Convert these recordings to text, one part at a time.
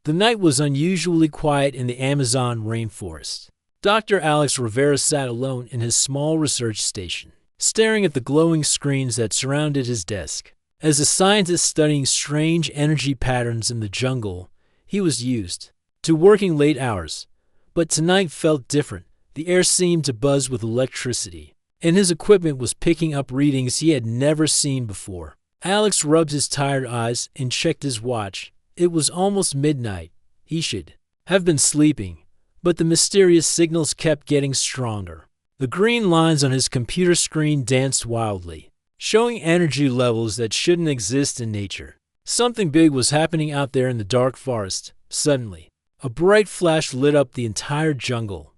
The night was unusually quiet in the Amazon rainforest. Dr. Alex Rivera sat alone in his small research station, staring at the glowing screens that surrounded his desk. As a scientist studying strange energy patterns in the jungle, he was used to working late hours. But tonight felt different. The air seemed to buzz with electricity, and his equipment was picking up readings he had never seen before. Alex rubbed his tired eyes and checked his watch. It was almost midnight. He should have been sleeping, but the mysterious signals kept getting stronger. The green lines on his computer screen danced wildly, showing energy levels that shouldn't exist in nature. Something big was happening out there in the dark forest. Suddenly, a bright flash lit up the entire jungle.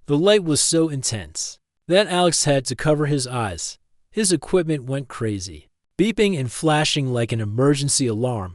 The light was so intense that Alex had to cover his eyes. His equipment went crazy, beeping and flashing like an emergency alarm.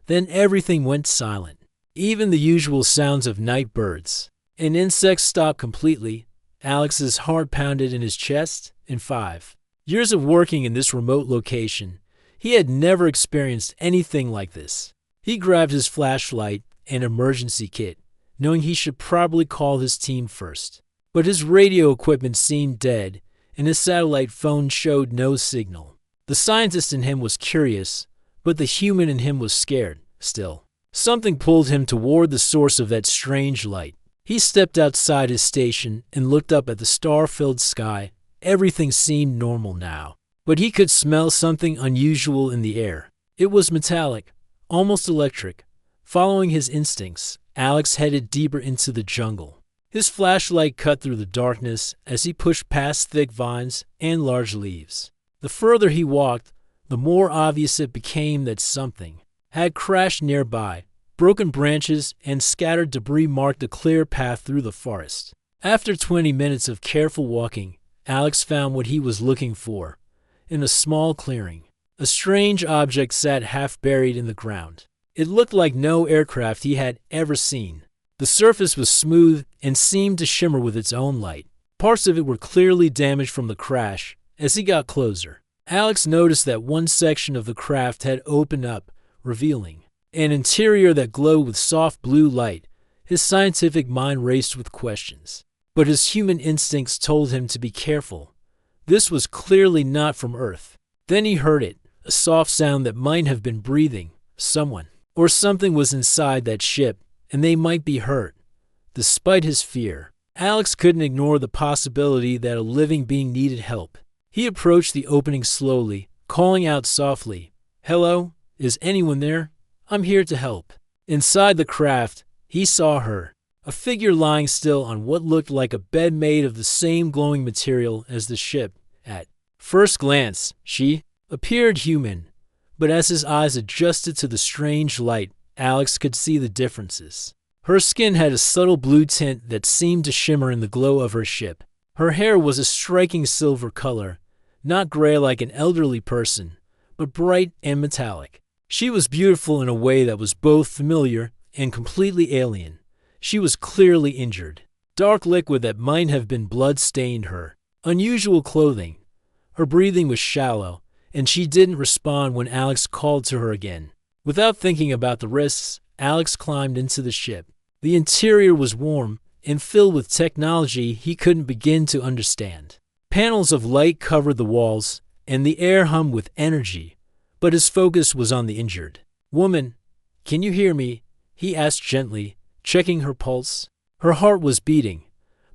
Then everything went silent. Even the usual sounds of night birds and insects stopped completely. Alex's heart pounded in his chest. In 5 years of working in this remote location, he had never experienced anything like this. He grabbed his flashlight and emergency kit, knowing he should probably call his team first. But his radio equipment seemed dead, and his satellite phone showed no signal. The scientist in him was curious, but the human in him was scared still. Something pulled him toward the source of that strange light. He stepped outside his station and looked up at the star-filled sky. Everything seemed normal now, but he could smell something unusual in the air. It was metallic, almost electric. Following his instincts, Alex headed deeper into the jungle. His flashlight cut through the darkness as he pushed past thick vines and large leaves. The further he walked, the more obvious it became that something had crashed nearby. Broken branches and scattered debris marked a clear path through the forest. After 20 minutes of careful walking, Alex found what he was looking for. In a small clearing, a strange object sat half buried in the ground. It looked like no aircraft he had ever seen. The surface was smooth and seemed to shimmer with its own light. Parts of it were clearly damaged from the crash. As he got closer, Alex noticed that one section of the craft had opened up, revealing an interior that glowed with soft blue light. His scientific mind raced with questions, but his human instincts told him to be careful. This was clearly not from Earth. Then he heard it, a soft sound that might have been breathing. Someone or something was inside that ship, and they might be hurt. Despite his fear, Alex couldn't ignore the possibility that a living being needed help. He approached the opening slowly, calling out softly, "Hello, is anyone there? I'm here to help." Inside the craft, he saw her, a figure lying still on what looked like a bed made of the same glowing material as the ship. At first glance, she appeared human, but as his eyes adjusted to the strange light, Alex could see the differences. Her skin had a subtle blue tint that seemed to shimmer in the glow of her ship. Her hair was a striking silver color, not gray like an elderly person, but bright and metallic. She was beautiful in a way that was both familiar and completely alien. She was clearly injured. Dark liquid that might have been blood stained her. Unusual clothing. Her breathing was shallow, and she didn't respond when Alex called to her again. Without thinking about the risks, Alex climbed into the ship. The interior was warm and filled with technology he couldn't begin to understand. Panels of light covered the walls, and the air hummed with energy, but his focus was on the injured. "Woman, can you hear me?" he asked gently, checking her pulse. Her heart was beating,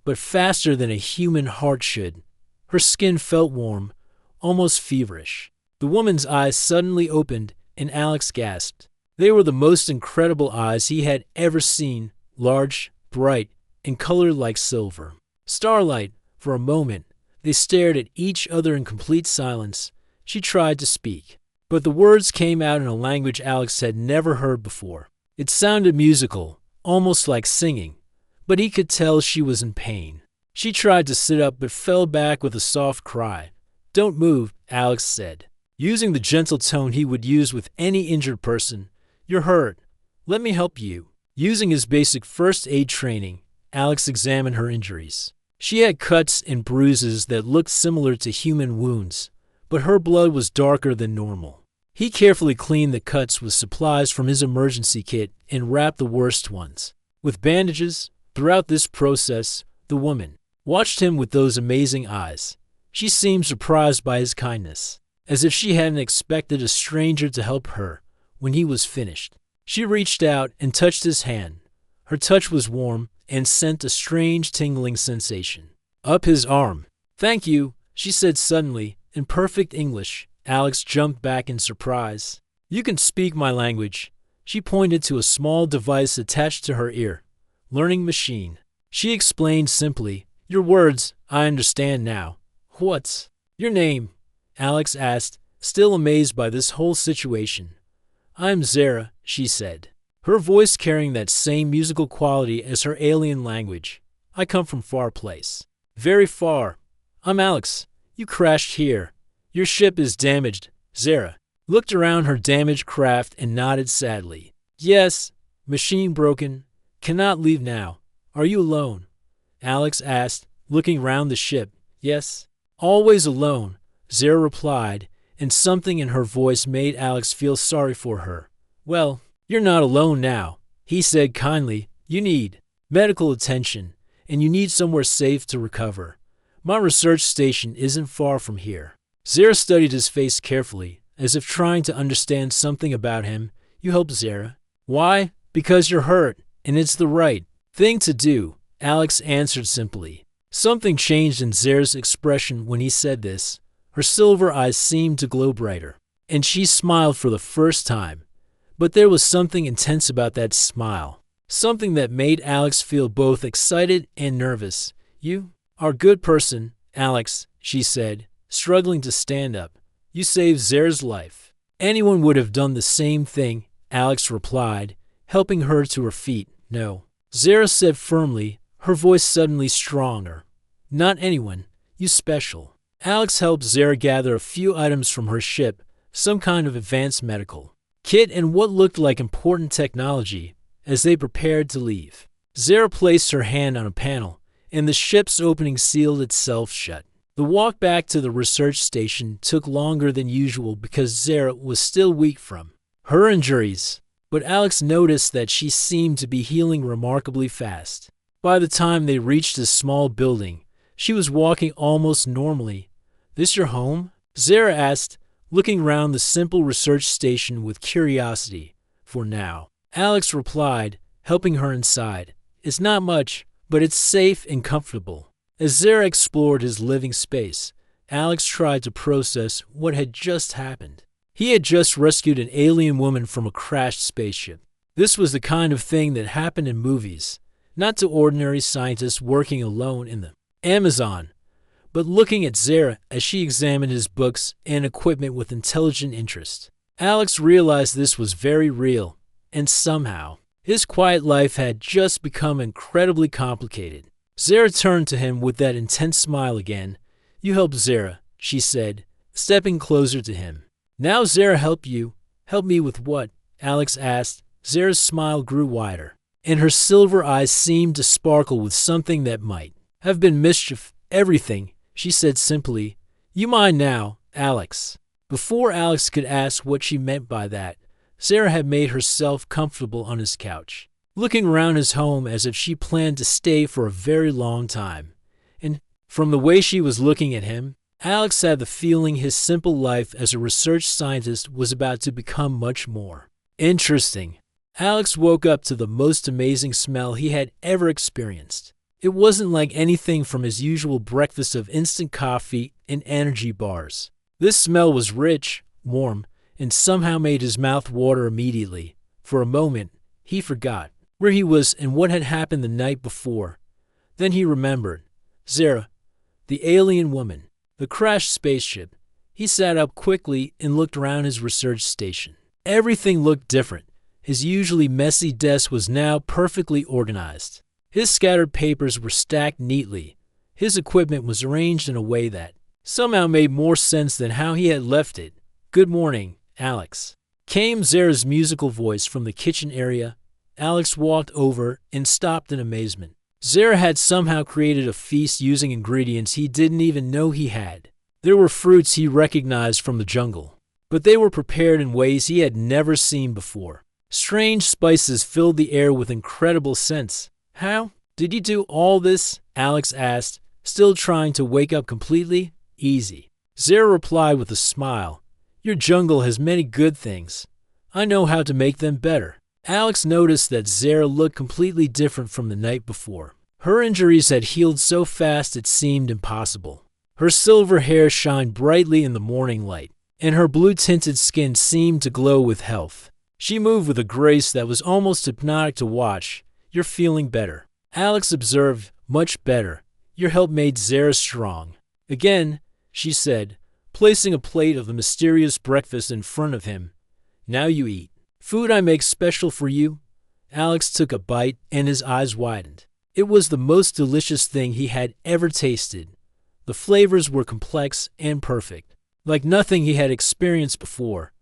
but faster than a human heart should. Her skin felt warm, almost feverish. The woman's eyes suddenly opened, and Alex gasped. They were the most incredible eyes he had ever seen, large, bright, and colored like silver. Starlight, for a moment, they stared at each other in complete silence. She tried to speak, but the words came out in a language Alex had never heard before. It sounded musical, almost like singing, but he could tell she was in pain. She tried to sit up but fell back with a soft cry. "Don't move," Alex said, using the gentle tone he would use with any injured person. "You're hurt. Let me help you." Using his basic first aid training, Alex examined her injuries. She had cuts and bruises that looked similar to human wounds, but her blood was darker than normal. He carefully cleaned the cuts with supplies from his emergency kit and wrapped the worst ones with bandages. Throughout this process, the woman watched him with those amazing eyes. She seemed surprised by his kindness, as if she hadn't expected a stranger to help her. When he was finished, she reached out and touched his hand. Her touch was warm and sent a strange tingling sensation up his arm. "Thank you," she said suddenly, in perfect English. Alex jumped back in surprise. "You can speak my language." She pointed to a small device attached to her ear. "Learning machine." She explained simply. "Your words, I understand now." "What's your name?" Alex asked, still amazed by this whole situation. "I'm Zara," she said, her voice carrying that same musical quality as her alien language. "I come from far place." "Very far." "I'm Alex. You crashed here. Your ship is damaged." Zara looked around her damaged craft and nodded sadly. "Yes, machine broken. Cannot leave now." "Are you alone?" Alex asked, looking round the ship. "Yes." "Always alone," Zara replied, and something in her voice made Alex feel sorry for her. "Well, you're not alone now," he said kindly. "You need medical attention, and you need somewhere safe to recover. My research station isn't far from here." Zara studied his face carefully, as if trying to understand something about him. "You help Zara?" "Why? Because you're hurt, and it's the right thing to do," Alex answered simply. Something changed in Zara's expression when he said this. Her silver eyes seemed to glow brighter, and she smiled for the first time. But there was something intense about that smile, something that made Alex feel both excited and nervous. "You are a good person, Alex," she said, struggling to stand up. "You saved Zara's life." "Anyone would have done the same thing," Alex replied, helping her to her feet. "No," Zara said firmly, her voice suddenly stronger. "Not anyone. You special." Alex helped Zara gather a few items from her ship, some kind of advanced medical kit and what looked like important technology, as they prepared to leave. Zara placed her hand on a panel, and the ship's opening sealed itself shut. The walk back to the research station took longer than usual because Zara was still weak from her injuries, but Alex noticed that she seemed to be healing remarkably fast. By the time they reached a small building, she was walking almost normally. "This your home?" Zara asked, looking around the simple research station with curiosity. "For now," Alex replied, helping her inside. "It's not much, but it's safe and comfortable." As Zara explored his living space, Alex tried to process what had just happened. He had just rescued an alien woman from a crashed spaceship. This was the kind of thing that happened in movies, not to ordinary scientists working alone in the Amazon, but looking at Zara as she examined his books and equipment with intelligent interest. Alex realized this was very real, and somehow, his quiet life had just become incredibly complicated. Zara turned to him with that intense smile again. "You helped Zara," she said, stepping closer to him. "Now Zara help you." "Help me with what?" Alex asked. Zara's smile grew wider, and her silver eyes seemed to sparkle with something that might have been mischief. "Everything," she said simply. "You mind now, Alex." Before Alex could ask what she meant by that, Zara had made herself comfortable on his couch, looking around his home as if she planned to stay for a very long time. And from the way she was looking at him, Alex had the feeling his simple life as a research scientist was about to become much more interesting. Alex woke up to the most amazing smell he had ever experienced. It wasn't like anything from his usual breakfast of instant coffee and energy bars. This smell was rich, warm, and somehow made his mouth water immediately. For a moment, he forgot where he was and what had happened the night before. Then he remembered. Zara, the alien woman, the crashed spaceship. He sat up quickly and looked around his research station. Everything looked different. His usually messy desk was now perfectly organized. His scattered papers were stacked neatly. His equipment was arranged in a way that somehow made more sense than how he had left it. "Good morning, Alex," came Zara's musical voice from the kitchen area. Alex walked over and stopped in amazement. Zara had somehow created a feast using ingredients he didn't even know he had. There were fruits he recognized from the jungle, but they were prepared in ways he had never seen before. Strange spices filled the air with incredible scents. "How did you do all this?" Alex asked, still trying to wake up completely. "Easy," Zara replied with a smile. "Your jungle has many good things. I know how to make them better." Alex noticed that Zara looked completely different from the night before. Her injuries had healed so fast it seemed impossible. Her silver hair shined brightly in the morning light, and her blue-tinted skin seemed to glow with health. She moved with a grace that was almost hypnotic to watch. "You're feeling better," Alex observed. "Much better. Your help made Zara strong." "Again," she said, placing a plate of the mysterious breakfast in front of him. "Now you eat. Food I make special for you." Alex took a bite, and his eyes widened. It was the most delicious thing he had ever tasted. The flavors were complex and perfect, like nothing he had experienced before.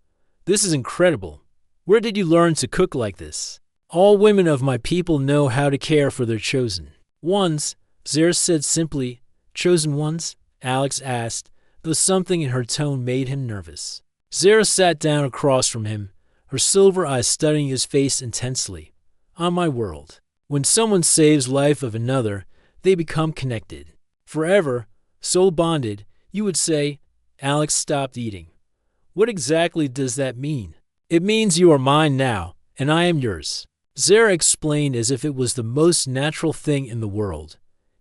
"This is incredible. Where did you learn to cook like this?" "All women of my people know how to care for their chosen ones," Zara said simply. "Chosen ones?" Alex asked, though something in her tone made him nervous. Zara sat down across from him, her silver eyes studying his face intensely. "On my world, when someone saves life of another, they become connected. Forever, soul bonded, you would say." Alex stopped eating. "What exactly does that mean?" "It means you are mine now, and I am yours," Zara explained as if it was the most natural thing in the world.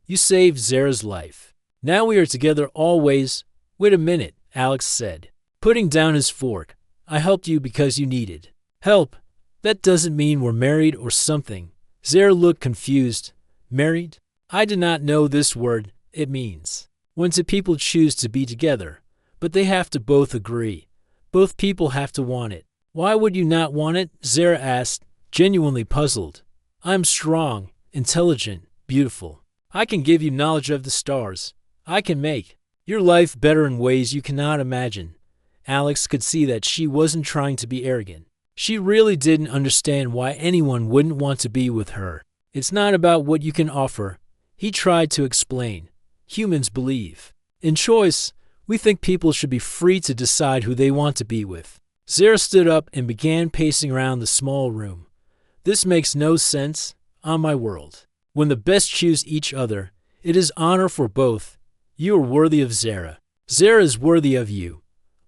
"You saved Zara's life. Now we are together always." "Wait a minute," Alex said, putting down his fork. "I helped you because you needed help. That doesn't mean we're married or something." Zara looked confused. "Married? I did not know this word. It means when two people choose to be together, but they have to both agree. Both people have to want it." "Why would you not want it?" Zara asked, genuinely puzzled. "I'm strong, intelligent, beautiful. I can give you knowledge of the stars. I can make your life better in ways you cannot imagine." Alex could see that she wasn't trying to be arrogant. She really didn't understand why anyone wouldn't want to be with her. "It's not about what you can offer," he tried to explain. "Humans believe in choice. We think people should be free to decide who they want to be with." Zara stood up and began pacing around the small room. "This makes no sense. On my world, when the best choose each other, it is honor for both. You are worthy of Zara. Zara is worthy of you.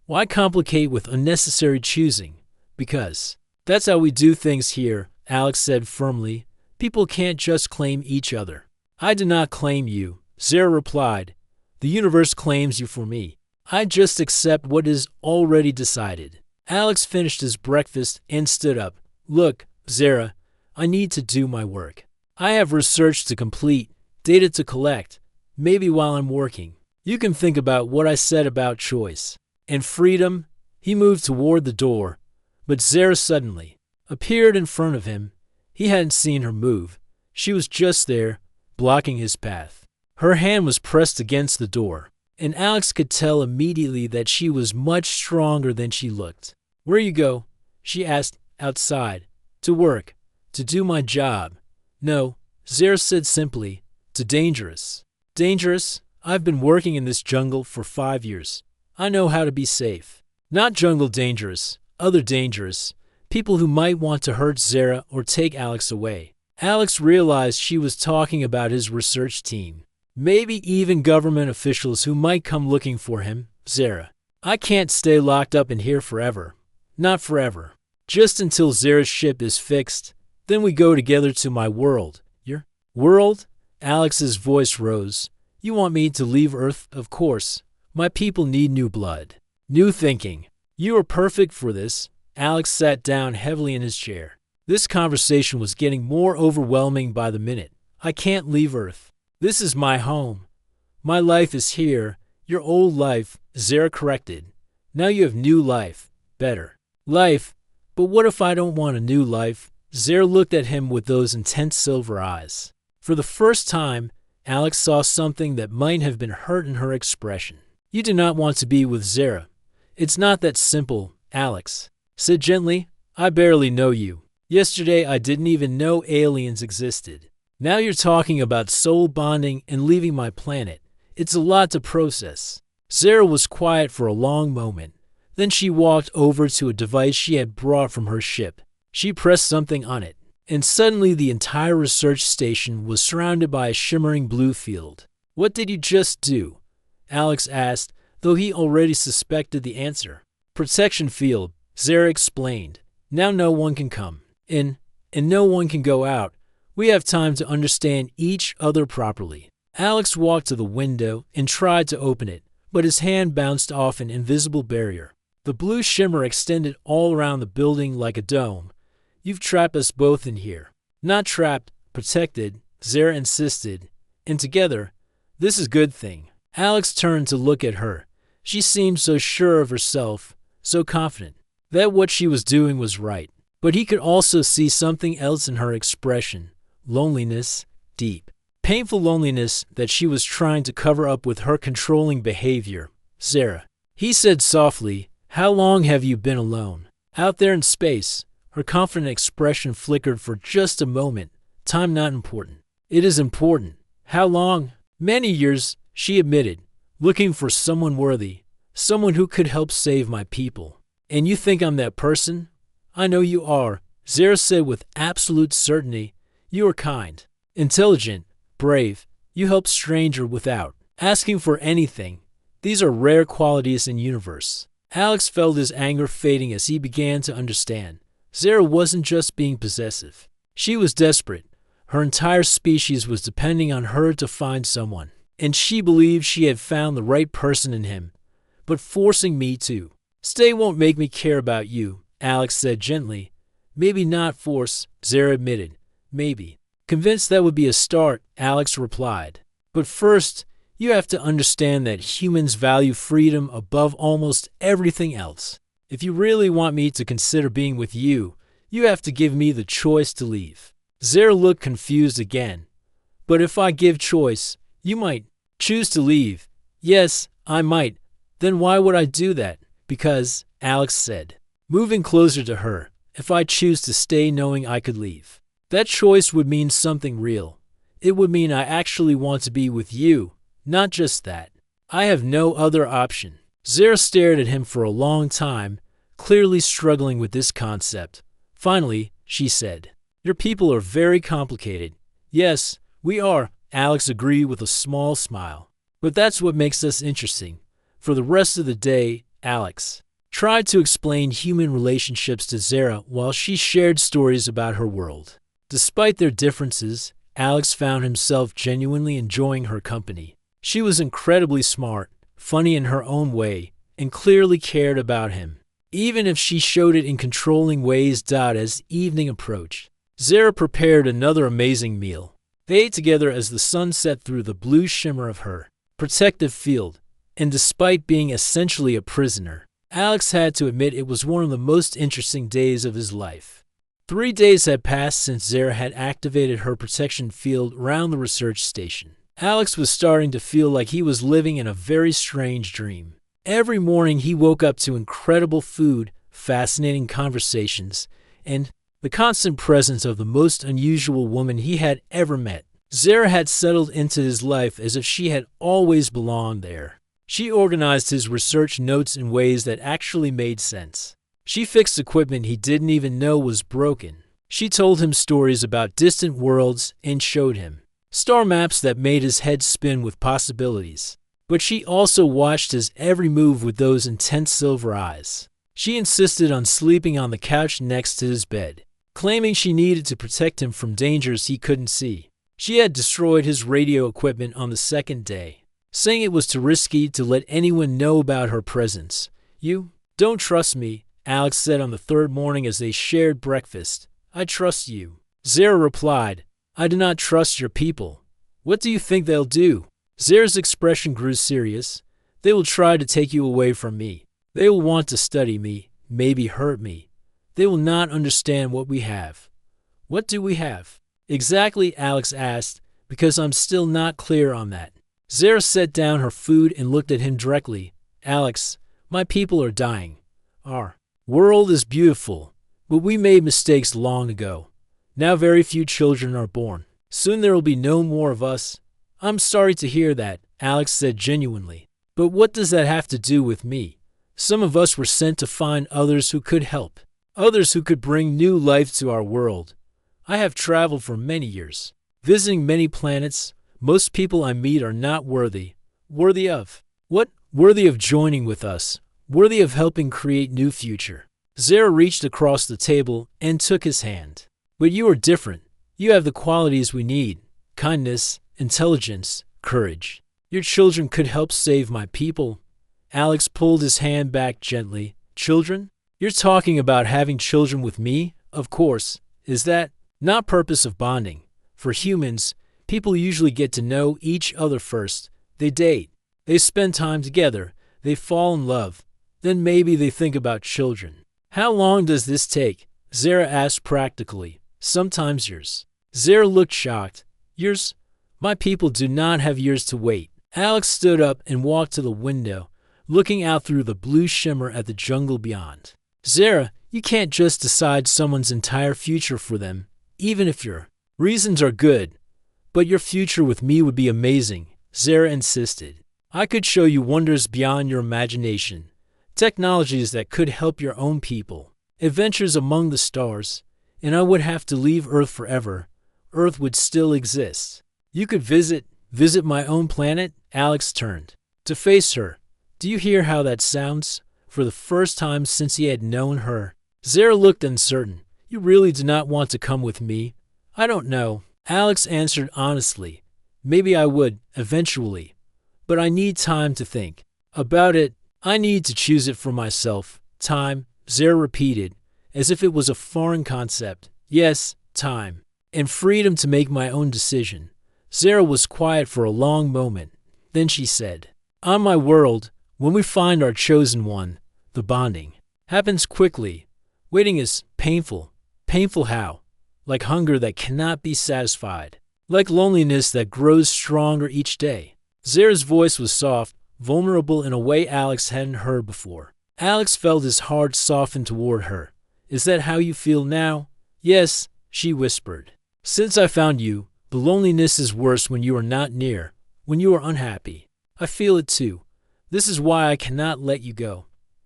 Why complicate with unnecessary choosing? Because that's how we do things here," Alex said firmly. "People can't just claim each other." "I do not claim you," Zara replied. "The universe claims you for me. I just accept what is already decided." Alex finished his breakfast and stood up. "Look, Zara, I need to do my work. I have research to complete, data to collect. Maybe while I'm working, you can think about what I said about choice and freedom." He moved toward the door, but Zara suddenly appeared in front of him. He hadn't seen her move. She was just there, blocking his path. Her hand was pressed against the door, and Alex could tell immediately that she was much stronger than she looked. "Where you go?" she asked. "Outside. To work. To do my job." "No," Zara said simply. "To dangerous." "Dangerous? I've been working in this jungle for 5 years. I know how to be safe." "Not jungle dangerous. Other dangerous. People who might want to hurt Zara or take Alex away." Alex realized she was talking about his research team. Maybe even government officials who might come looking for him. "Zara, I can't stay locked up in here forever. Not forever. Just until Zara's ship is fixed. Then we go together to my world." "Your world?" Alex's voice rose. "You want me to leave Earth? Of course. My people need new blood. New thinking. You are perfect for this." Alex sat down heavily in his chair. This conversation was getting more overwhelming by the minute. "I can't leave Earth. This is my home. My life is here. Your old life," Zara corrected. "Now you have new life. Better life. But what if I don't want a new life?" Zara looked at him with those intense silver eyes. For the first time, Alex saw something that might have been hurt in her expression. "You do not want to be with Zara. It's not that simple," Alex said gently. "I barely know you. Yesterday I didn't even know aliens existed. Now you're talking about soul bonding and leaving my planet. It's a lot to process." Zara was quiet for a long moment. Then she walked over to a device she had brought from her ship. She pressed something on it, and suddenly the entire research station was surrounded by a shimmering blue field. "What did you just do?" Alex asked, though he already suspected the answer. "Protection field," Zara explained. "Now no one can come in, and no one can go out. We have time to understand each other properly." Alex walked to the window and tried to open it, but his hand bounced off an invisible barrier. The blue shimmer extended all around the building like a dome. "You've trapped us both in here." "Not trapped, protected," Zara insisted. "And together, this is a good thing." Alex turned to look at her. She seemed so sure of herself, so confident that what she was doing was right. But he could also see something else in her expression. Loneliness, deep, painful loneliness that she was trying to cover up with her controlling behavior. "Zara," he said softly, "how long have you been alone?" "Out there in space." Her confident expression flickered for just a moment. "Time not important." "It is important." "How long?" "Many years," she admitted, "looking for someone worthy, someone who could help save my people." "And you think I'm that person?" "I know you are," Zara said with absolute certainty. "You are kind, intelligent, brave. You help strangers without asking for anything. These are rare qualities in the universe." Alex felt his anger fading as he began to understand. Zara wasn't just being possessive. She was desperate. Her entire species was depending on her to find someone, and she believed she had found the right person in him. "But forcing me to stay won't make me care about you," Alex said gently. "Maybe not force," Zara admitted. "Maybe. Convinced that would be a start," Alex replied. "But first, you have to understand that humans value freedom above almost everything else. If you really want me to consider being with you, you have to give me the choice to leave." Zara looked confused again. "But if I give choice, you might choose to leave." "Yes, I might." "Then why would I do that?" "Because," Alex said, moving closer to her, "if I choose to stay knowing I could leave, that choice would mean something real. It would mean I actually want to be with you, not just that. I have no other option." Zara stared at him for a long time, clearly struggling with this concept. Finally, she said, "Your people are very complicated." "Yes, we are," Alex agreed with a small smile. "But that's what makes us interesting." For the rest of the day, Alex tried to explain human relationships to Zara while she shared stories about her world. Despite their differences, Alex found himself genuinely enjoying her company. She was incredibly smart, funny in her own way, and clearly cared about him, even if she showed it in controlling ways. As evening approached, Zara prepared another amazing meal. They ate together as the sun set through the blue shimmer of her protective field, and despite being essentially a prisoner, Alex had to admit it was one of the most interesting days of his life. 3 days had passed since Zara had activated her protection field around the research station. Alex was starting to feel like he was living in a very strange dream. Every morning he woke up to incredible food, fascinating conversations, and the constant presence of the most unusual woman he had ever met. Zara had settled into his life as if she had always belonged there. She organized his research notes in ways that actually made sense. She fixed equipment he didn't even know was broken. She told him stories about distant worlds and showed him star maps that made his head spin with possibilities. But she also watched his every move with those intense silver eyes. She insisted on sleeping on the couch next to his bed, claiming she needed to protect him from dangers he couldn't see. She had destroyed his radio equipment on the second day, saying it was too risky to let anyone know about her presence. "You don't trust me," Alex said on the third morning as they shared breakfast. "I trust you." Zara replied, "I do not trust your people." "What do you think they'll do?" Zara's expression grew serious. "They will try to take you away from me. They will want to study me, maybe hurt me. They will not understand what we have." "What do we have?" "Exactly," Alex asked, "because I'm still not clear on that." Zara set down her food and looked at him directly. "Alex, my people are dying. Our world is beautiful, but we made mistakes long ago. Now very few children are born. Soon there will be no more of us." "I'm sorry to hear that," Alex said genuinely. "But what does that have to do with me?" Some of us were sent to find others who could help, others who could bring new life to our world. I have traveled for many years, visiting many planets. Most people I meet are not worthy. Worthy of what? Worthy of joining with us, worthy of helping create new future. Zara reached across the table and took his hand. But you are different. You have the qualities we need: kindness, intelligence, courage. Your children could help save my people. Alex pulled his hand back gently. Children? You're talking about having children with me? Of course. Is that not purpose of bonding? For humans, people usually get to know each other first. They date. They spend time together. They fall in love. Then maybe they think about children. How long does this take? Zara asked practically. Sometimes years. Zara looked shocked. Years? My people do not have years to wait. Alex stood up and walked to the window, looking out through the blue shimmer at the jungle beyond. Zara, you can't just decide someone's entire future for them, even if your reasons are good. But your future with me would be amazing, Zara insisted. I could show you wonders beyond your imagination, technologies that could help your own people, adventures among the stars, and I would have to leave Earth forever. Earth would still exist. You could visit my own planet? Alex turned to face her. Do you hear how that sounds? For the first time since he had known her, Zara looked uncertain. You really do not want to come with me? I don't know. Alex answered honestly. Maybe I would, eventually. But I need time to think about it. I need to choose it for myself. Time, Zara repeated, as if it was a foreign concept. Yes, time. And freedom to make my own decision. Zara was quiet for a long moment. Then she said, on my world, when we find our chosen one, the bonding happens quickly. Waiting is painful. Painful how? Like hunger that cannot be satisfied. Like loneliness that grows stronger each day. Zara's voice was soft, vulnerable in a way Alex hadn't heard before. Alex felt his heart soften toward her. Is that how you feel now? Yes, she whispered. Since I found you, the loneliness is worse when you are not near, when you are unhappy. I feel it too. This is why I cannot let you go.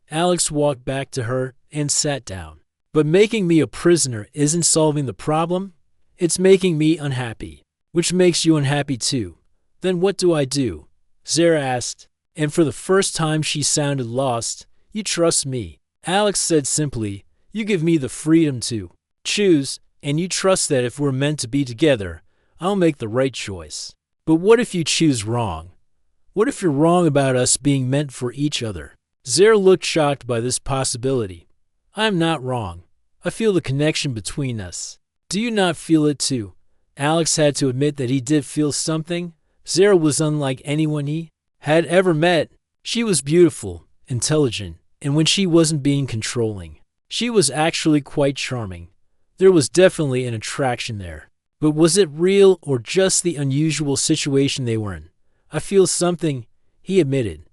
Alex walked back to her and sat down. But making me a prisoner isn't solving the problem. It's making me unhappy, which makes you unhappy too. Then what do I do? Zara asked, and for the first time she sounded lost. You trust me. Alex said simply, you give me the freedom to choose, and you trust that if we're meant to be together, I'll make the right choice. But what if you choose wrong? What if you're wrong about us being meant for each other? Zara looked shocked by this possibility. I'm not wrong. I feel the connection between us. Do you not feel it too? Alex had to admit that he did feel something. Zara was unlike anyone he had ever met. She was beautiful, intelligent, and when she wasn't being controlling, she was actually quite charming. There was definitely an attraction there. But was it real or just the unusual situation they were in? I feel something, he admitted.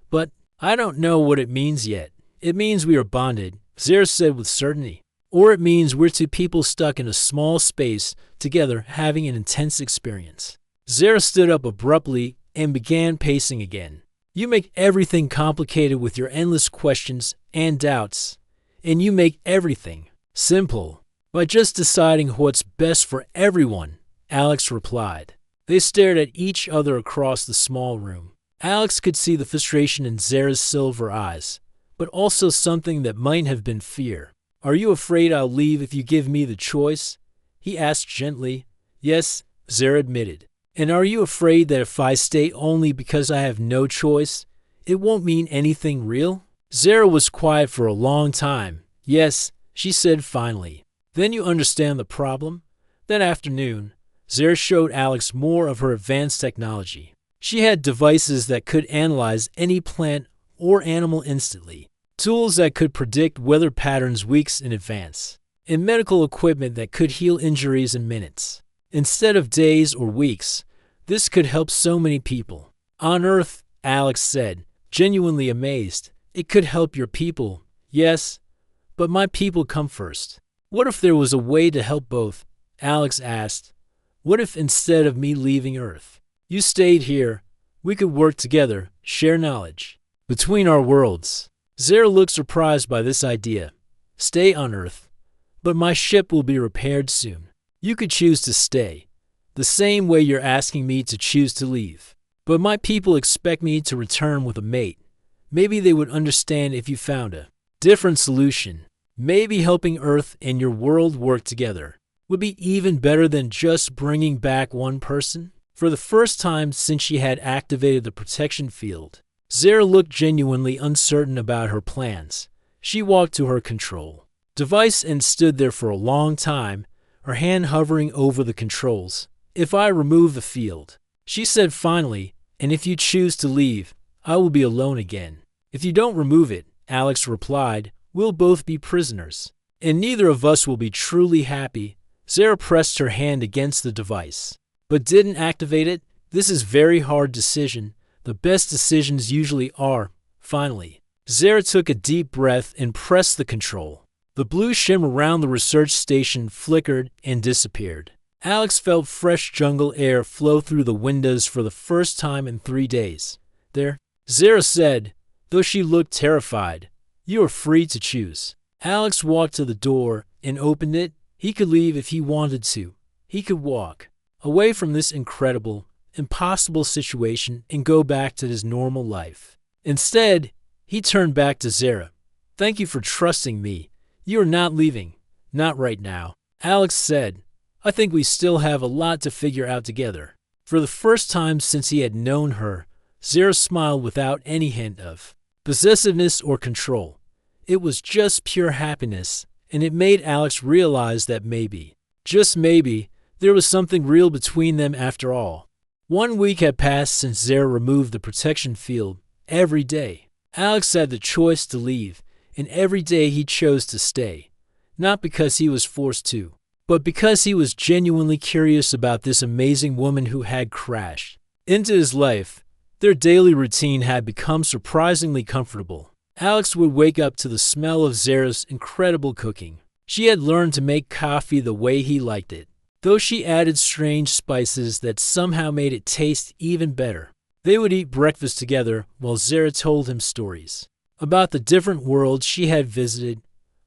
But I don't know what it means yet. It means we are bonded, Zara said with certainty. Or it means we're two people stuck in a small space together having an intense experience. Zara stood up abruptly and began pacing again. You make everything complicated with your endless questions and doubts. And you make everything simple by just deciding what's best for everyone, Alex replied. They stared at each other across the small room. Alex could see the frustration in Zara's silver eyes, but also something that might have been fear. Are you afraid I'll leave if you give me the choice? He asked gently. Yes, Zara admitted. And are you afraid that if I stay only because I have no choice, it won't mean anything real? Zara was quiet for a long time. Yes, she said finally. Then you understand the problem? That afternoon, Zara showed Alex more of her advanced technology. She had devices that could analyze any plant or animal instantly, tools that could predict weather patterns weeks in advance, and medical equipment that could heal injuries in minutes, instead of days or weeks. This could help so many people. On Earth, Alex said, genuinely amazed. It could help your people, yes, but my people come first. What if there was a way to help both? Alex asked. What if instead of me leaving Earth, you stayed here? We could work together, share knowledge between our worlds. Zara looked surprised by this idea. Stay on Earth. But my ship will be repaired soon. You could choose to stay, the same way you're asking me to choose to leave. But my people expect me to return with a mate. Maybe they would understand if you found a different solution. Maybe helping Earth and your world work together would be even better than just bringing back one person. For the first time since she had activated the protection field, Zara looked genuinely uncertain about her plans. She walked to her control device and stood there for a long time, her hand hovering over the controls. If I remove the field, she said finally, and if you choose to leave, I will be alone again. If you don't remove it, Alex replied, we'll both be prisoners, and neither of us will be truly happy. Zara pressed her hand against the device, but didn't activate it. This is a very hard decision. The best decisions usually are. Finally, Zara took a deep breath and pressed the control. The blue shimmer around the research station flickered and disappeared. Alex felt fresh jungle air flow through the windows for the first time in 3 days. There, Zara said, though she looked terrified, you are free to choose. Alex walked to the door and opened it. He could leave if he wanted to. He could walk away from this incredible, impossible situation and go back to his normal life. Instead, he turned back to Zara. Thank you for trusting me. You are not leaving. Not right now. Alex said, I think we still have a lot to figure out together. For the first time since he had known her, Zara smiled without any hint of possessiveness or control. It was just pure happiness, and it made Alex realize that maybe, just maybe, there was something real between them after all. 1 week had passed since Zara removed the protection field. Every day, Alex had the choice to leave, and every day he chose to stay. Not because he was forced to, but because he was genuinely curious about this amazing woman who had crashed into his life. Their daily routine had become surprisingly comfortable. Alex would wake up to the smell of Zara's incredible cooking. She had learned to make coffee the way he liked it, though she added strange spices that somehow made it taste even better. They would eat breakfast together while Zara told him stories about the different worlds she had visited.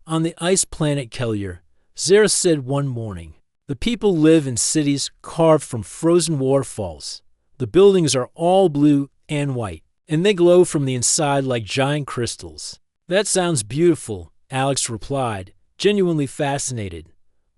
On the ice planet Kellier, Zara said one morning, the people live in cities carved from frozen waterfalls. The buildings are all blue and white, and they glow from the inside like giant crystals. That sounds beautiful, Alex replied, genuinely fascinated.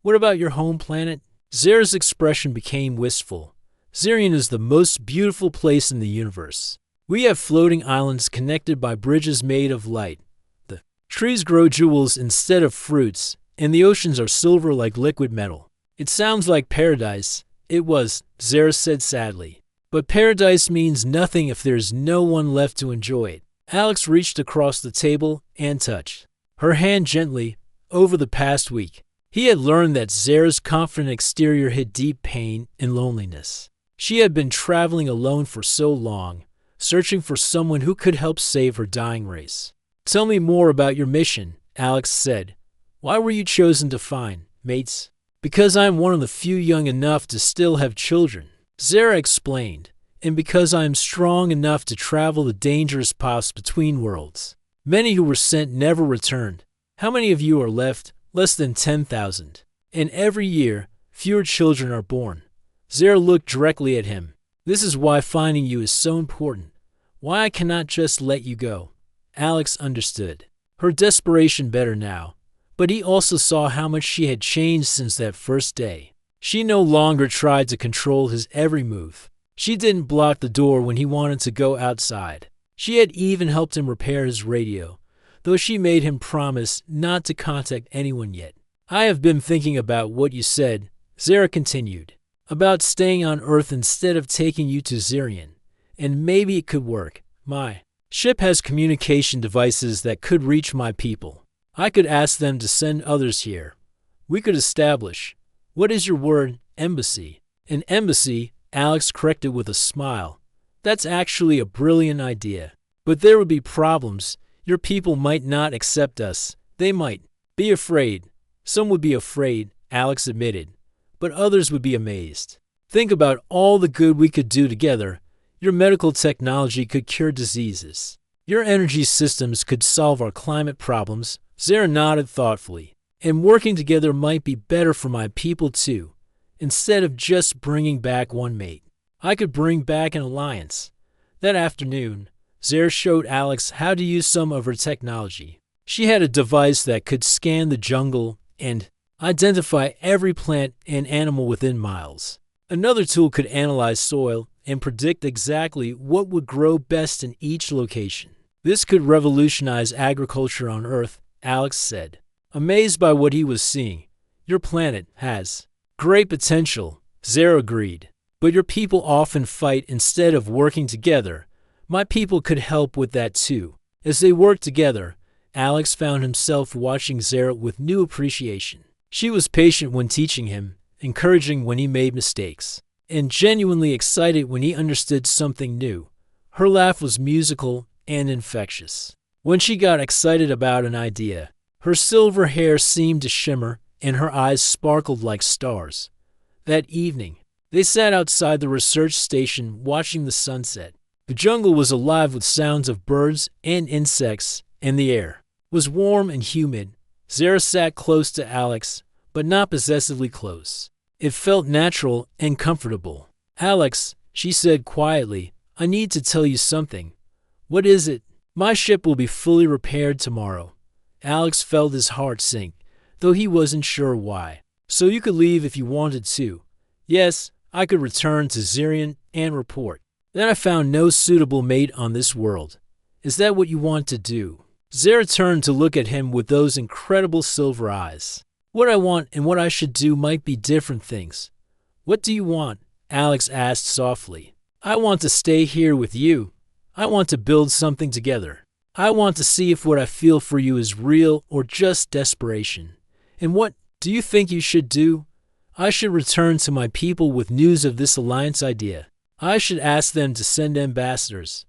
What about your home planet? Zara's expression became wistful. Zarian is the most beautiful place in the universe. We have floating islands connected by bridges made of light. The trees grow jewels instead of fruits, and the oceans are silver like liquid metal. It sounds like paradise. It was, Zara said sadly. But paradise means nothing if there's no one left to enjoy it. Alex reached across the table and touched her hand gently. Over the past week, he had learned that Zara's confident exterior hid deep pain and loneliness. She had been traveling alone for so long, searching for someone who could help save her dying race. Tell me more about your mission, Alex said. Why were you chosen to find mates? Because I am one of the few young enough to still have children, Zara explained, and because I am strong enough to travel the dangerous paths between worlds. Many who were sent never returned. How many of you are left? Less than 10,000. And every year, fewer children are born. Zara looked directly at him. This is why finding you is so important. Why I cannot just let you go. Alex understood her desperation better now, but he also saw how much she had changed since that first day. She no longer tried to control his every move. She didn't block the door when he wanted to go outside. She had even helped him repair his radio, though she made him promise not to contact anyone yet. I have been thinking about what you said, Zara continued, about staying on Earth instead of taking you to Zarian, and maybe it could work. My ship has communication devices that could reach my people. I could ask them to send others here. We could establish, what is your word, embassy? An embassy, Alex corrected with a smile. That's actually a brilliant idea. But there would be problems. Your people might not accept us. They might be afraid. Some would be afraid, Alex admitted, but others would be amazed. Think about all the good we could do together. Your medical technology could cure diseases. Your energy systems could solve our climate problems. Zara nodded thoughtfully. And working together might be better for my people too. Instead of just bringing back one mate, I could bring back an alliance. That afternoon, Zara showed Alex how to use some of her technology. She had a device that could scan the jungle and identify every plant and animal within miles. Another tool could analyze soil and predict exactly what would grow best in each location. This could revolutionize agriculture on Earth, Alex said, amazed by what he was seeing. Your planet has great potential, Zara agreed. But your people often fight instead of working together. My people could help with that too. As they worked together, Alex found himself watching Zara with new appreciation. She was patient when teaching him, encouraging when he made mistakes, and genuinely excited when he understood something new. Her laugh was musical and infectious. When she got excited about an idea, her silver hair seemed to shimmer and her eyes sparkled like stars. That evening, they sat outside the research station watching the sunset. The jungle was alive with sounds of birds and insects, and the air was warm and humid. Zara sat close to Alex, but not possessively close. It felt natural and comfortable. Alex, she said quietly, I need to tell you something. What is it? My ship will be fully repaired tomorrow. Alex felt his heart sink, though he wasn't sure why. So you could leave if you wanted to. Yes, I could return to Zirian and report that I found no suitable mate on this world. Is that what you want to do? Zara turned to look at him with those incredible silver eyes. What I want and what I should do might be different things. What do you want? Alex asked softly. I want to stay here with you. I want to build something together. I want to see if what I feel for you is real or just desperation. And what do you think you should do? I should return to my people with news of this alliance idea. I should ask them to send ambassadors.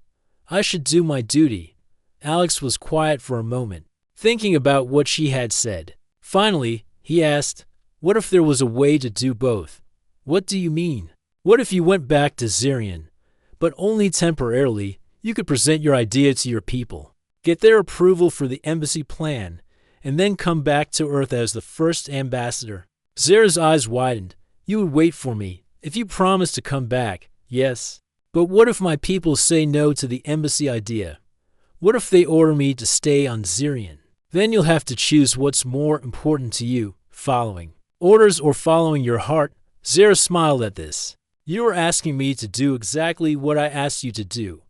I should do my duty. Alex was quiet for a moment, thinking about what she had said. Finally, he asked, what if there was a way to do both? What do you mean? What if you went back to Zirian, but only temporarily? You could present your idea to your people, get their approval for the embassy plan, and then come back to Earth as the first ambassador. Zara's eyes widened. You would wait for me, if you promised to come back, yes. But what if my people say no to the embassy idea? What if they order me to stay on Zirian? Then you'll have to choose what's more important to you, following orders or following your heart. Zara smiled at this. You are asking me to do exactly what I asked you to do.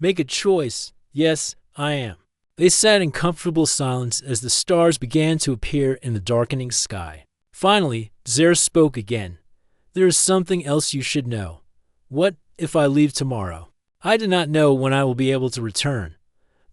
Make a choice. Yes, I am. They sat in comfortable silence as the stars began to appear in the darkening sky. Finally, Zara spoke again. There is something else you should know. What if I leave tomorrow? I do not know when I will be able to return.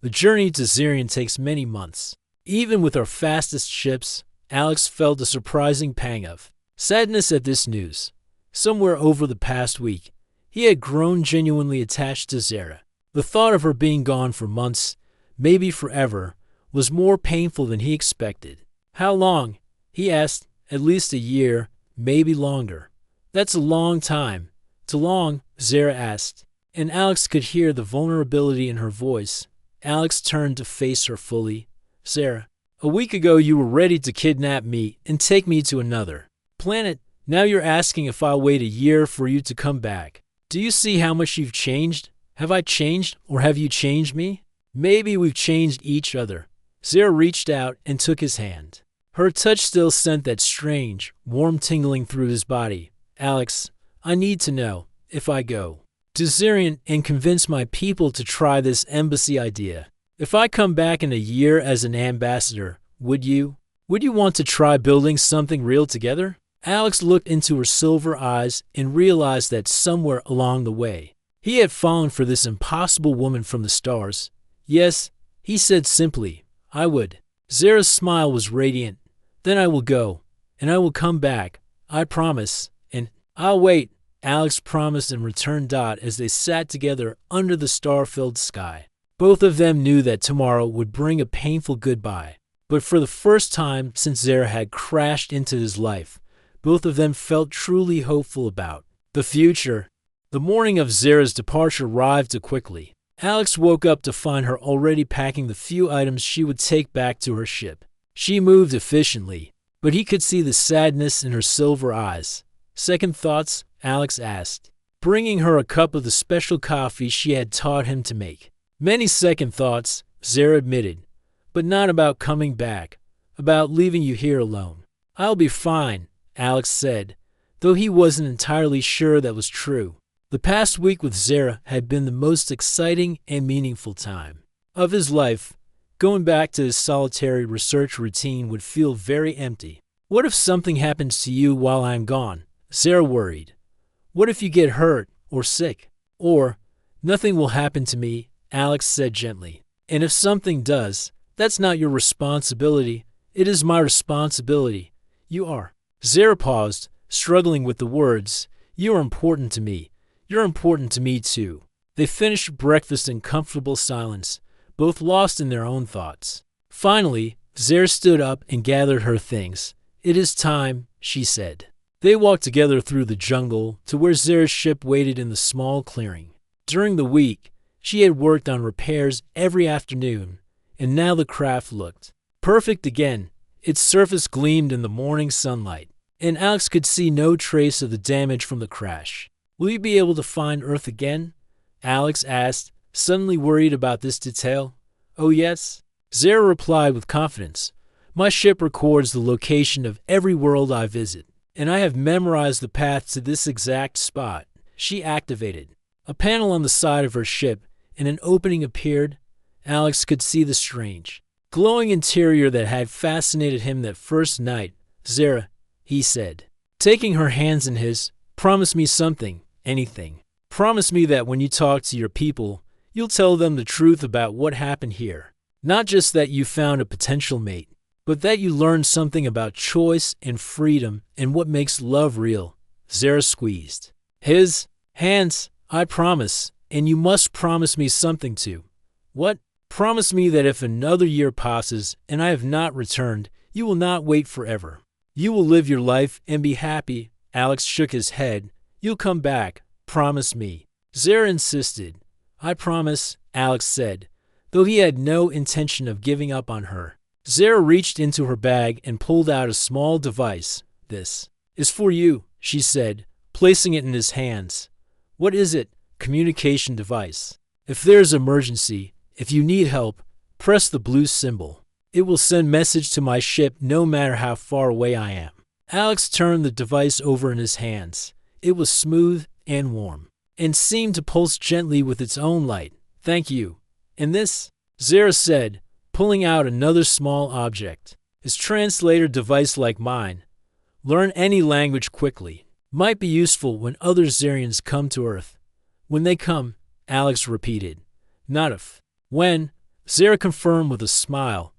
The journey to Zirian takes many months. Even with our fastest ships, Alex felt a surprising pang of sadness at this news. Somewhere over the past week, he had grown genuinely attached to Zara. The thought of her being gone for months, maybe forever, was more painful than he expected. How long? He asked. At least a year, maybe longer. That's a long time. Too long? Zara asked, and Alex could hear the vulnerability in her voice. Alex turned to face her fully. Zara, a week ago you were ready to kidnap me and take me to another planet. Now you're asking if I'll wait a year for you to come back. Do you see how much you've changed? Have I changed, or have you changed me? Maybe we've changed each other. Zara reached out and took his hand. Her touch still sent that strange, warm tingling through his body. Alex, I need to know, if I go to Zirian and convince my people to try this embassy idea, if I come back in a year as an ambassador, would you want to try building something real together? Alex looked into her silver eyes and realized that somewhere along the way, he had fallen for this impossible woman from the stars. Yes, he said simply, I would. Zara's smile was radiant. Then I will go, and I will come back, I promise, and I'll wait, Alex promised and returned as they sat together under the star-filled sky. Both of them knew that tomorrow would bring a painful goodbye, but for the first time since Zara had crashed into his life, both of them felt truly hopeful about the future. The morning of Zara's departure arrived too quickly. Alex woke up to find her already packing the few items she would take back to her ship. She moved efficiently, but he could see the sadness in her silver eyes. Second thoughts? Alex asked, bringing her a cup of the special coffee she had taught him to make. Many second thoughts, Zara admitted, but not about coming back, about leaving you here alone. I'll be fine, Alex said, though he wasn't entirely sure that was true. The past week with Zara had been the most exciting and meaningful time of his life. Going back to his solitary research routine would feel very empty. What if something happens to you while I'm gone? Zara worried. What if you get hurt or sick? Or, nothing will happen to me, Alex said gently. And if something does, that's not your responsibility. It is my responsibility. You are. Zara paused, struggling with the words. You are important to me. You're important to me too. They finished breakfast in comfortable silence, both lost in their own thoughts. Finally, Zara stood up and gathered her things. It is time, she said. They walked together through the jungle to where Zara's ship waited in the small clearing. During the week, she had worked on repairs every afternoon, and now the craft looked perfect again. Its surface gleamed in the morning sunlight, and Alex could see no trace of the damage from the crash. Will you be able to find Earth again? Alex asked, suddenly worried about this detail. Oh yes, Zara replied with confidence. My ship records the location of every world I visit, and I have memorized the path to this exact spot. She activated a panel on the side of her ship, and an opening appeared. Alex could see the strange, glowing interior that had fascinated him that first night. Zara, he said, taking her hands in his, promise me something, anything. Promise me that when you talk to your people, you'll tell them the truth about what happened here. Not just that you found a potential mate, but that you learned something about choice and freedom and what makes love real. Zara squeezed his hands. I promise, and you must promise me something too. What? Promise me that if another year passes and I have not returned, you will not wait forever. You will live your life and be happy. Alex shook his head. You'll come back. Promise me. Zara insisted. I promise, Alex said, though he had no intention of giving up on her. Zara reached into her bag and pulled out a small device. This is for you, she said, placing it in his hands. What is it? Communication device. If there's emergency, if you need help, press the blue symbol. It will send message to my ship no matter how far away I am. Alex turned the device over in his hands. It was smooth and warm, and seemed to pulse gently with its own light. Thank you. And this? Zara said, pulling out another small object. His translator device like mine. Learn any language quickly. Might be useful when other Zarians come to Earth. When they come, Alex repeated. Not if. When, Zara confirmed with a smile.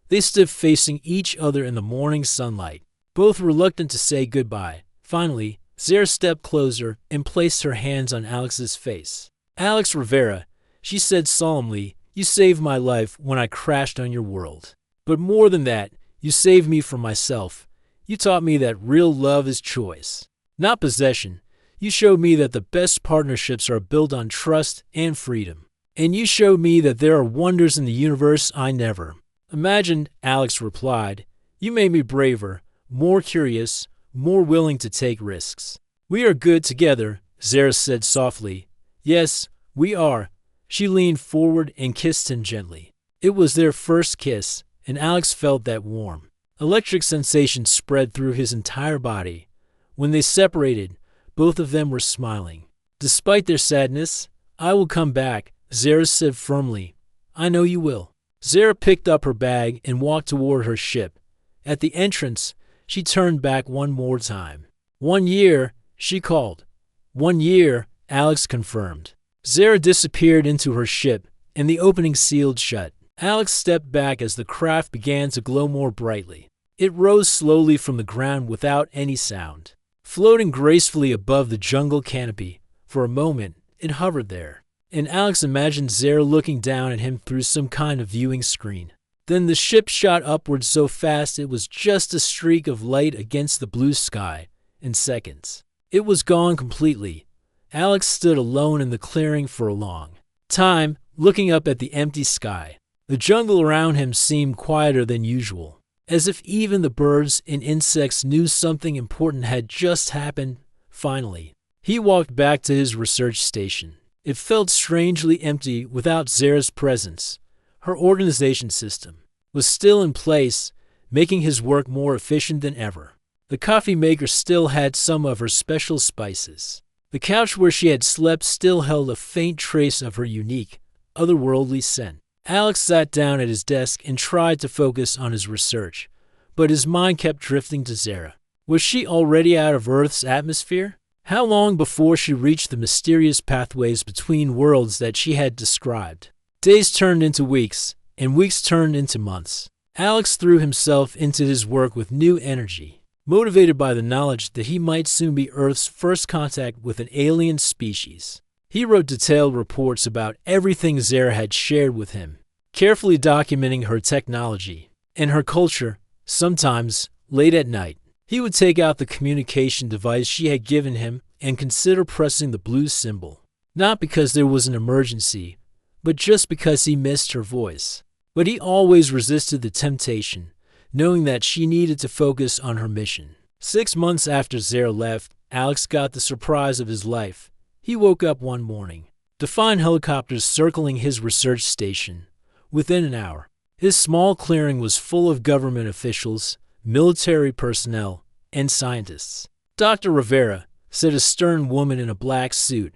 They stood facing each other in the morning sunlight, both reluctant to say goodbye. Finally, Zara stepped closer and placed her hands on Alex's face. Alex Rivera, she said solemnly, you saved my life when I crashed on your world. But more than that, you saved me from myself. You taught me that real love is choice, not possession. You showed me that the best partnerships are built on trust and freedom. And you showed me that there are wonders in the universe I never imagined, Alex replied. You made me braver, more curious, more willing to take risks. We are good together, Zara said softly. Yes, we are. She leaned forward and kissed him gently. It was their first kiss, and Alex felt that warm, electric sensation spread through his entire body. When they separated, both of them were smiling. Despite their sadness, I will come back, Zara said firmly. I know you will. Zara picked up her bag and walked toward her ship. At the entrance, she turned back one more time. 1 year, she called. 1 year, Alex confirmed. Zara disappeared into her ship, and the opening sealed shut. Alex stepped back as the craft began to glow more brightly. It rose slowly from the ground without any sound, floating gracefully above the jungle canopy. For a moment, it hovered there, and Alex imagined Zara looking down at him through some kind of viewing screen. Then the ship shot upward so fast it was just a streak of light against the blue sky. In seconds, it was gone completely. Alex stood alone in the clearing for a long time, looking up at the empty sky. The jungle around him seemed quieter than usual, as if even the birds and insects knew something important had just happened. Finally, he walked back to his research station. It felt strangely empty without Zara's presence. Her organization system was still in place, making his work more efficient than ever. The coffee maker still had some of her special spices. The couch where she had slept still held a faint trace of her unique, otherworldly scent. Alex sat down at his desk and tried to focus on his research, but his mind kept drifting to Zara. Was she already out of Earth's atmosphere? How long before she reached the mysterious pathways between worlds that she had described? Days turned into weeks, and weeks turned into months. Alex threw himself into his work with new energy, motivated by the knowledge that he might soon be Earth's first contact with an alien species. He wrote detailed reports about everything Zara had shared with him, carefully documenting her technology and her culture. Sometimes, late at night, he would take out the communication device she had given him and consider pressing the blue symbol, not because there was an emergency, but just because he missed her voice. But he always resisted the temptation, knowing that she needed to focus on her mission. 6 months after Zara left, Alex got the surprise of his life. He woke up one morning to find helicopters circling his research station. Within an hour, his small clearing was full of government officials, military personnel, and scientists. "Dr. Rivera," said a stern woman in a black suit,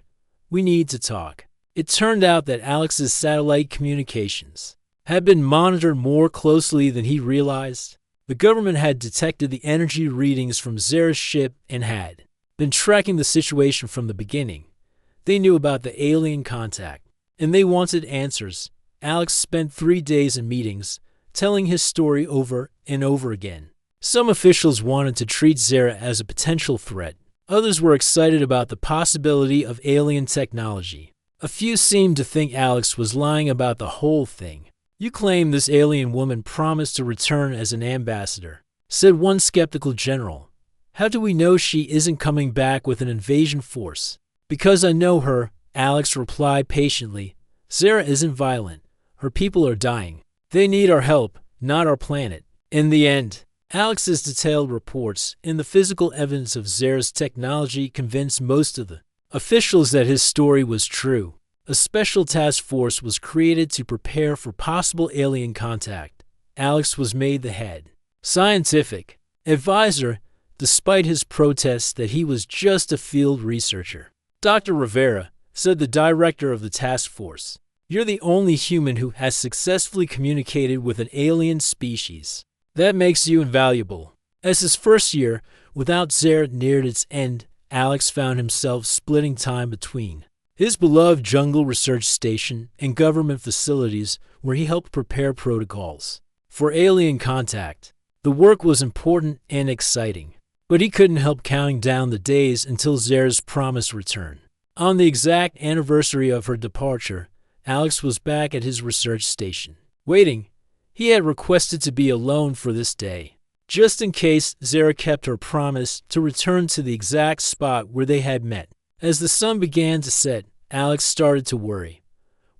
"we need to talk." It turned out that Alex's satellite communications had been monitored more closely than he realized. The government had detected the energy readings from Zara's ship and had been tracking the situation from the beginning. They knew about the alien contact, and they wanted answers. Alex spent 3 days in meetings, telling his story over and over again. Some officials wanted to treat Zara as a potential threat. Others were excited about the possibility of alien technology. A few seemed to think Alex was lying about the whole thing. "You claim this alien woman promised to return as an ambassador," said one skeptical general. "How do we know she isn't coming back with an invasion force?" "Because I know her," Alex replied patiently. "Zara isn't violent. Her people are dying. They need our help, not our planet." In the end, Alex's detailed reports and the physical evidence of Zara's technology convinced most of the officials that his story was true. A special task force was created to prepare for possible alien contact. Alex was made the head scientific advisor, despite his protests that he was just a field researcher. "Dr. Rivera," said the director of the task force, "you're the only human who has successfully communicated with an alien species. That makes you invaluable." As his first year without Zara neared its end, Alex found himself splitting time between his beloved jungle research station and government facilities where he helped prepare protocols for alien contact. The work was important and exciting, but he couldn't help counting down the days until Zara's promised return. On the exact anniversary of her departure, Alex was back at his research station, waiting. He had requested to be alone for this day, just in case Zara kept her promise to return to the exact spot where they had met. As the sun began to set, Alex started to worry.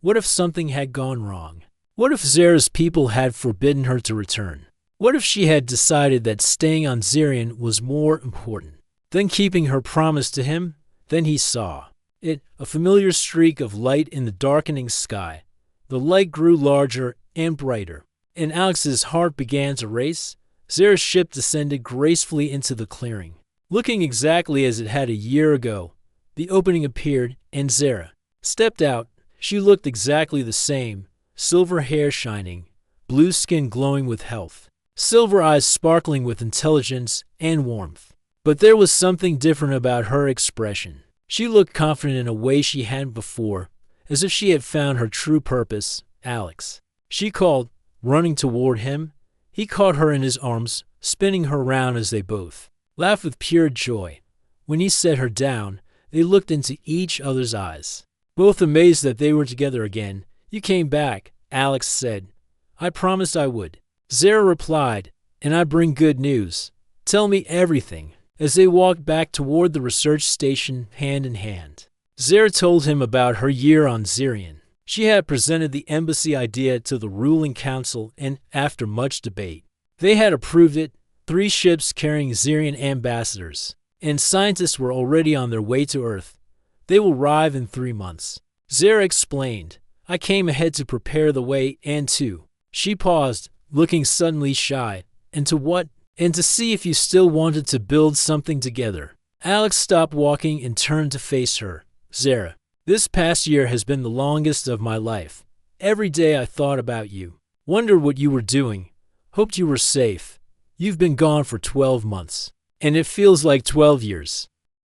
What if something had gone wrong? What if Zara's people had forbidden her to return? What if she had decided that staying on Zirian was more important than keeping her promise to him? Then he saw it, a familiar streak of light in the darkening sky. The light grew larger and brighter, and Alex's heart began to race. Zara's ship descended gracefully into the clearing, looking exactly as it had a year ago. The opening appeared, and Zara stepped out. She looked exactly the same, silver hair shining, blue skin glowing with health, silver eyes sparkling with intelligence and warmth. But there was something different about her expression. She looked confident in a way she hadn't before, as if she had found her true purpose. "Alex," she called, running toward him. He caught her in his arms, spinning her round as they both laughed with pure joy. When he set her down, they looked into each other's eyes, both amazed that they were together again. "You came back," Alex said. "I promised I would." Zara replied, "And I bring good news. Tell me everything." As they walked back toward the research station hand in hand, Zara told him about her year on Zirian. She had presented the embassy idea to the ruling council, and after much debate, they had approved it. 3 ships carrying Xerian ambassadors and scientists were already on their way to Earth. They will arrive in 3 months. Zara explained, I came ahead to prepare the way and to. She paused, looking suddenly shy. And to what? And to see if you still wanted to build something together. Alex stopped walking and turned to face her. Zara, this past year has been the longest of my life. Every day I thought about you. Wondered what you were doing. Hoped you were safe. You've been gone for 12 months. And it feels like 12 years.